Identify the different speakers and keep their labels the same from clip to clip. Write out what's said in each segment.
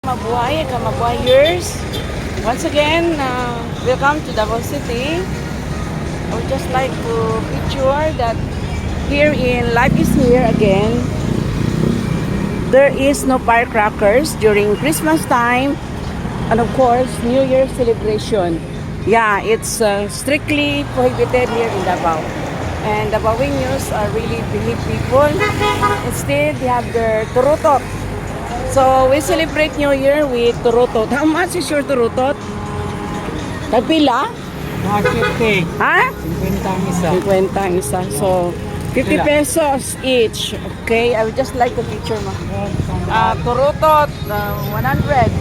Speaker 1: Mabuhayers. Once again, welcome to Davao City. I would just like to picture that here in Life is Here again, there is no firecrackers during Christmas time and of course New Year celebration. Yeah, it's strictly prohibited here in Davao. And Davaoeños are really believe people. Instead, they have their turutot. So, we celebrate New Year with turutot. How much is your turutot? Tagpila?
Speaker 2: 50.
Speaker 1: Ha?
Speaker 2: 50 ang isa.
Speaker 1: 50 ang isa. So, 50 pesos each. Okay, I would just like to picture mo. Turutot, 100.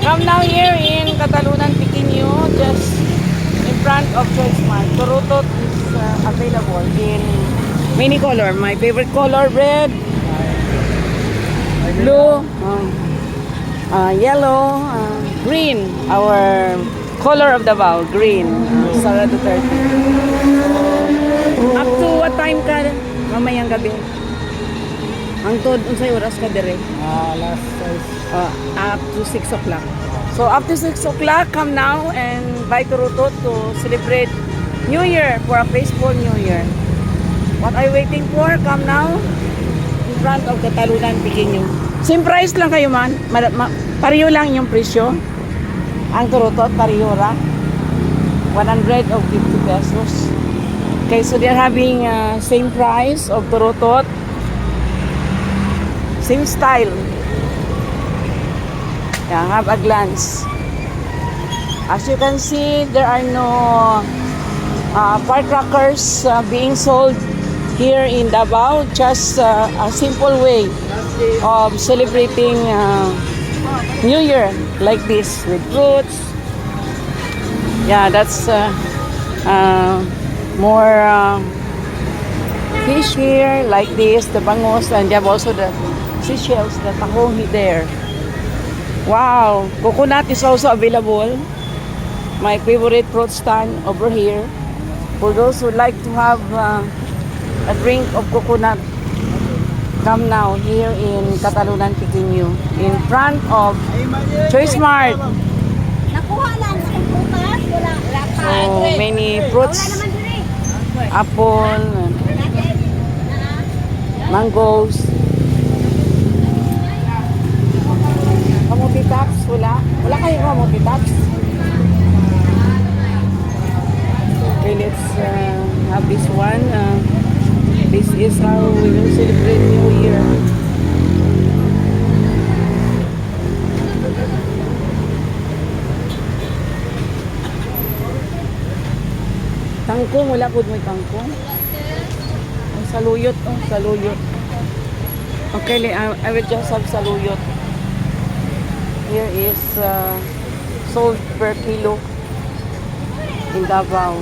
Speaker 1: Come now here in Catalunan, Piquinho, just in front of Choice Mart. Turutot is available in many color. My favorite color, red, blue, yellow, green. Our color of Davao, green. Sara Duterte. Up to what time ka mamayang gabi? Hangtod unsay oras ka dire?
Speaker 2: Last
Speaker 1: Up to 6 o'clock. So up to 6 o'clock, come now and buy turutot to celebrate New Year for a peaceful New Year. What are you waiting for? Come now in front of Catalunan, Piquinho. Same price lang kayo man. Pariyo lang yung presyo. Ang turutot, pariyo ra. 100 of 50 pesos. Okay, so they're having same price of turutot. Same style. Yeah, have a glance. As you can see, there are no firecrackers being sold here in Davao. Just a simple way of celebrating New Year like this with fruits. Yeah, that's more fish here like this, the bangus, and you have also the seashells, the tahongi there. Wow, coconut is also available. My favorite fruit stand over here. For those who like to have a drink of coconut, come now here in Catalunan, Piquinho, in front of Choice Mart. So many fruits, apple, mangoes. Kamuti tax, wala? Wala kayong kamuti tax? Okay, let's have this one. This is how we will celebrate New Year. Tangkong, wala po may tangkong. Ang saluyot, saluyot. Okay, I will just have saluyot. Here is sold per kilo in Davao.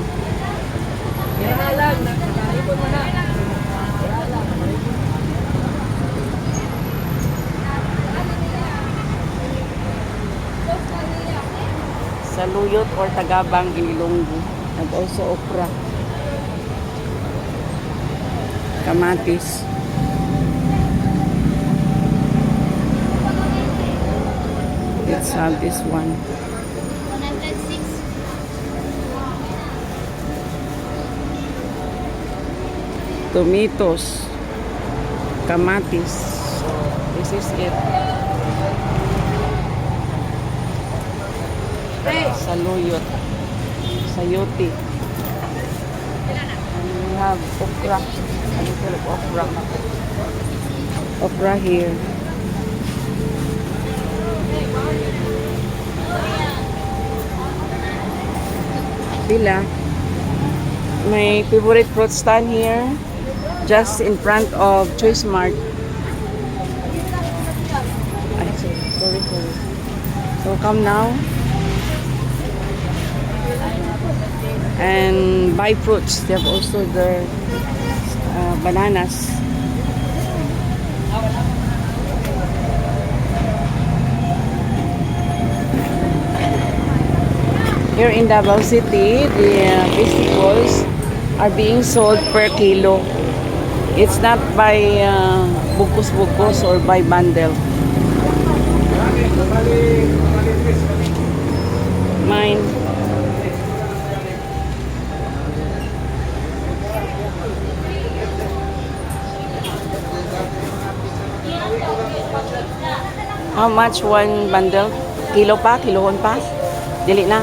Speaker 1: Saluyot or tagabang in Ilonggo. And also okra. Kamatis. Let's have this one.
Speaker 3: 106.
Speaker 1: Tomatoes. Kamatis. This is it. Saluyot. Sayote. And we have okra. A little of okra. Okra here. Pila. My favorite fruit stand here, just in front of Choice Mart. Ay, sorry. So come now and buy fruits. They have also their bananas. Here in Davao City, the vegetables are being sold per kilo. It's not by bukos-bukos or by bundle. How much one bundle? Kilo pa? Kilohon pa? Dili na?